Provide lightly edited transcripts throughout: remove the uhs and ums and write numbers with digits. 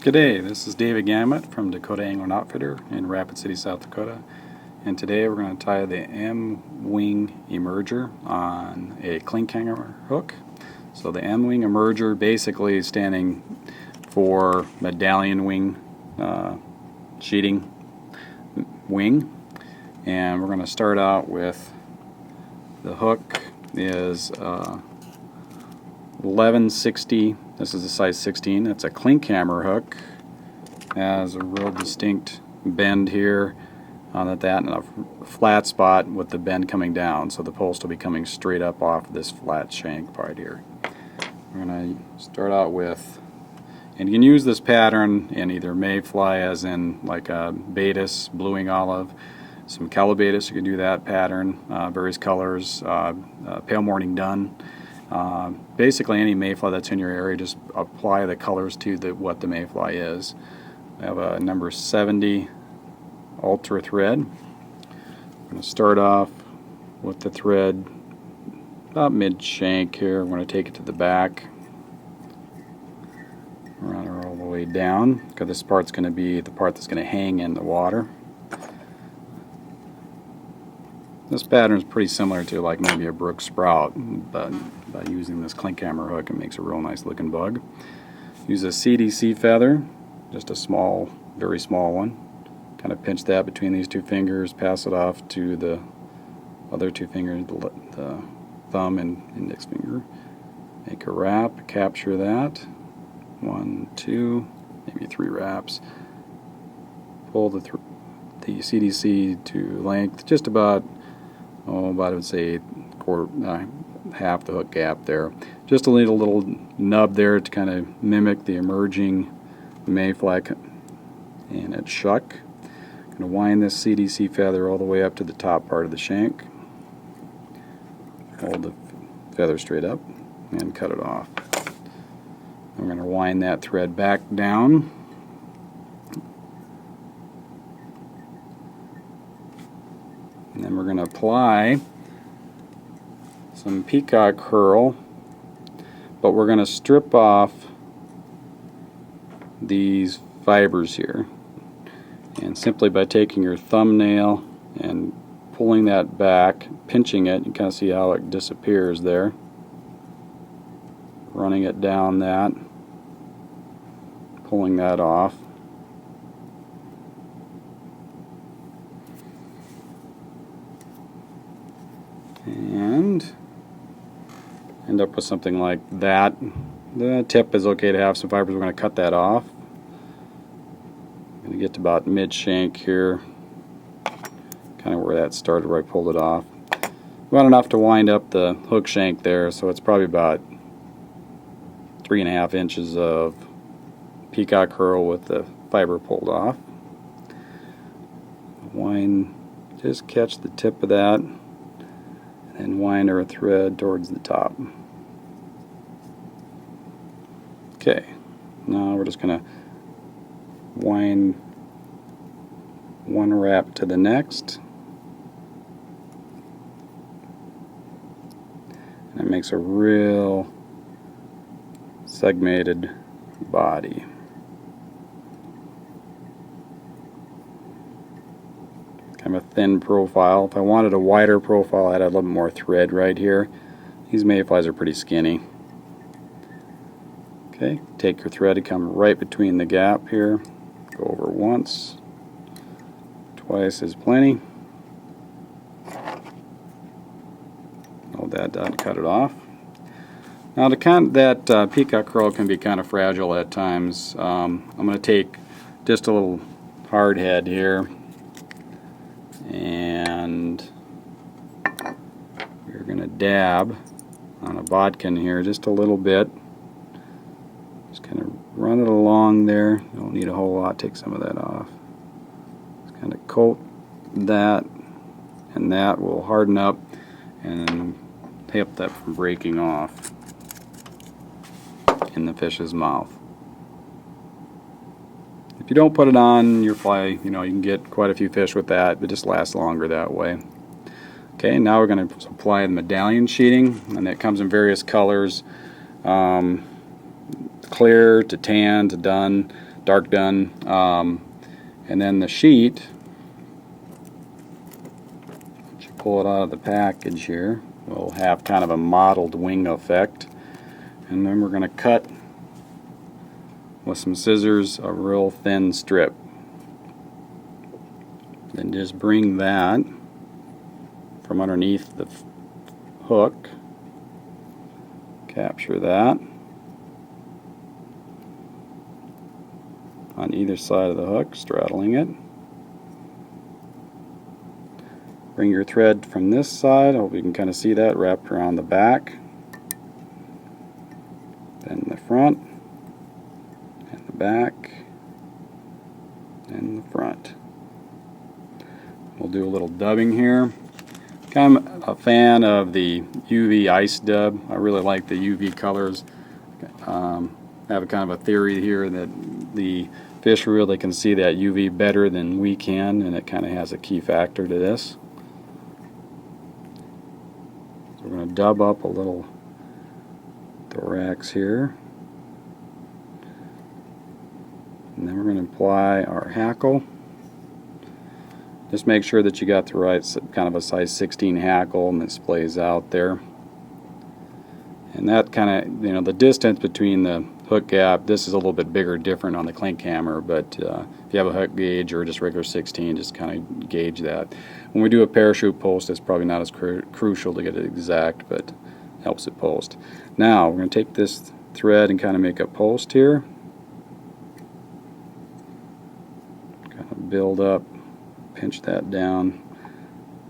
G'day, this is David Gamet from Dakota Angler Outfitter in Rapid City, South Dakota, and today we're going to tie the M-Wing Emerger on a Klinkhammer hook. So the M-Wing Emerger basically is standing for medallion wing sheeting wing, and we're going to start out with the hook is 1160. This is a size 16. It's a Klinkhammer hook. Has a real distinct bend here on that and a flat spot with the bend coming down, so the post will be coming straight up off this flat shank part here. We're going to start out with, and you can use this pattern in either mayfly, as in like a Baetis, blueing olive, some calabatis, you can do that pattern, various colors, pale morning dun. Basically any mayfly that's in your area, just apply the colors to what the mayfly is. I have a number 70 ultra thread. I'm going to start off with the thread about mid shank here. I'm going to take it to the back, run her all the way down, because this part's going to be the part that's going to hang in the water. This pattern is pretty similar to like maybe a brook sprout, but by using this Klinkhammer hook it makes a real nice looking bug. Use a CDC feather, just a small, very small one. Kind of pinch that between these two fingers, pass it off to the other two fingers, the thumb and index finger. Make a wrap, capture that. 1, 2, maybe 3 wraps. Pull the CDC to length, just about, I would say half the hook gap there. Just a little nub there to kind of mimic the emerging mayfly and its shuck. I'm going to wind this CDC feather all the way up to the top part of the shank. Hold the feather straight up and cut it off. I'm going to wind that thread back down. And then we're going to apply some peacock curl, but we're going to strip off these fibers here. And simply by taking your thumbnail and pulling that back, pinching it, you kind of see how it disappears there. Running it down that, pulling that off. And end up with something like that. The tip is okay to have some fibers. We're going to cut that off. I'm going to get to about mid shank here, kind of where that started, where I pulled it off. We want enough to wind up the hook shank there, so it's probably about 3.5 inches of peacock curl with the fiber pulled off. Wind, just catch the tip of that and wind our thread towards the top. Okay, now we're just going to wind one wrap to the next, and it makes a real segmented body. Kind of a thin profile. If I wanted a wider profile, I'd add a little more thread right here. These mayflies are pretty skinny. Okay, take your thread and come right between the gap here. Go over once, twice is plenty. Hold that down, cut it off. Now that peacock curl can be kind of fragile at times. I'm going to take just a little hard head here, and we're going to dab on a bodkin here just a little bit. Just kind of run it along there. You don't need a whole lot. Take some of that off. Just kind of coat that, and that will harden up and help that from breaking off in the fish's mouth. If you don't put it on your fly, you can get quite a few fish with that. It just lasts longer that way. Okay, now we're going to apply the medallion sheeting, and it comes in various colors. Clear to tan to dun. dark done. And then the sheet, once you pull it out of the package here, will have kind of a mottled wing effect. And then we're going to cut with some scissors a real thin strip. Then just bring that from underneath the hook, capture that on either side of the hook, straddling it. Bring your thread from this side, I hope you can kind of see that, wrapped around the back, then the front, and the back, and the front. We'll do a little dubbing here. I'm a fan of the UV ice dub. I really like the UV colors. I have a kind of a theory here that the fish really can see that UV better than we can, and it kind of has a key factor to this. So we're going to dub up a little thorax here. And then we're going to apply our hackle. Just make sure that you got the right kind of a size 16 hackle and this plays out there. And that kind of, you know, the distance between the hook gap, this is a little bit bigger, different on the Klinkhammer, but if you have a hook gauge or just regular 16, just kind of gauge that. When we do a parachute post, it's probably not as crucial to get it exact, but helps it post. Now, we're going to take this thread and kind of make a post here. Kind of build up. Pinch that down.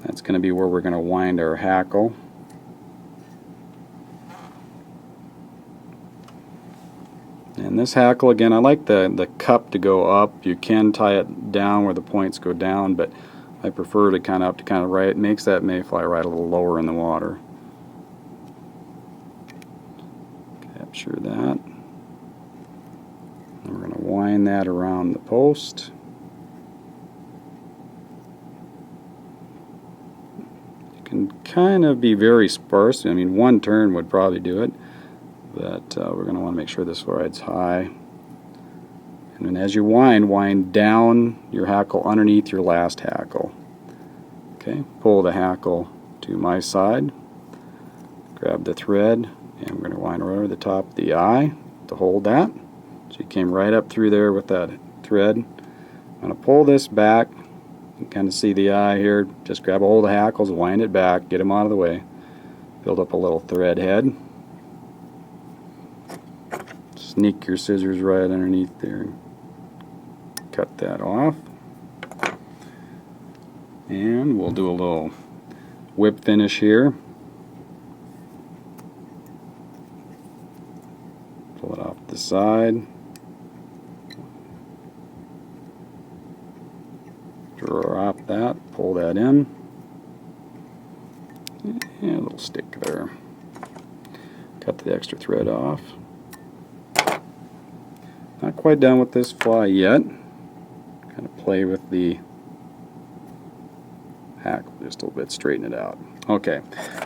That's going to be where we're going to wind our hackle. And this hackle, again, I like the cup to go up. You can tie it down where the points go down, but I prefer to kind of up to kind of right. It makes that mayfly ride a little lower in the water. Capture that. And we're going to wind that around the post. Can kind of be very sparse. I mean, one turn would probably do it, but we're going to want to make sure this rides high. And then as you wind down your hackle underneath your last hackle. Okay, pull the hackle to my side, grab the thread, and we're going to wind right over the top of the eye to hold that. So you came right up through there with that thread. I'm going to pull this back. You can kind of see the eye here. Just grab a hold of the hackles, wind it back, get them out of the way. Build up a little thread head. Sneak your scissors right underneath there and cut that off. And we'll do a little whip finish here. Pull it off the side. Drop that, pull that in, and a little stick there. Cut the extra thread off. Not quite done with this fly yet. Kind of play with the hackle just a little bit, straighten it out. Okay,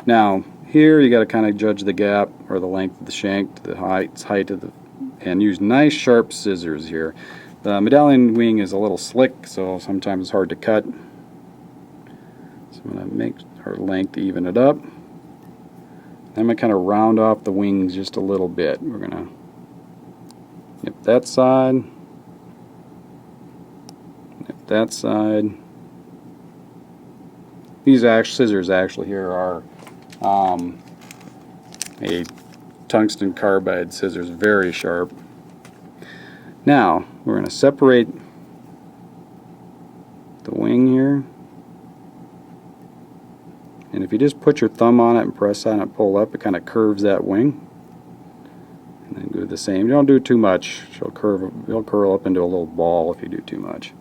now here you got to kind of judge the gap or the length of the shank to the height of the, and use nice sharp scissors here. The medallion wing is a little slick, so sometimes it's hard to cut. So I'm going to make our length, even it up. I'm going to kind of round off the wings just a little bit. We're going to nip that side, nip that side. These scissors actually here are a tungsten carbide scissors, very sharp. Now, we're going to separate the wing here. And if you just put your thumb on it and press on it, pull up, it kind of curves that wing. And then do the same. Don't do too much. It'll curl up into a little ball if you do too much.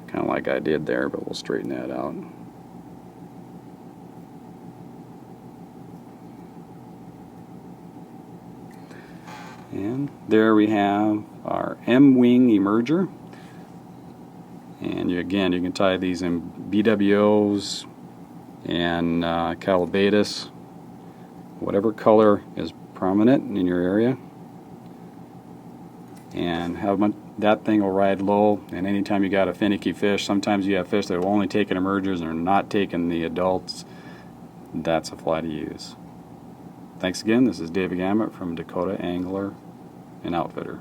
Kind of like I did there, but we'll straighten that out. And there we have our M-Wing Emerger. And again, you can tie these in BWOs and Calabatus, whatever color is prominent in your area. and that thing will ride low. And anytime you got a finicky fish, sometimes you have fish that will only take an emergers and are not taking the adults, that's a fly to use. Thanks again. This is David Gamet from Dakota Angler and Outfitter.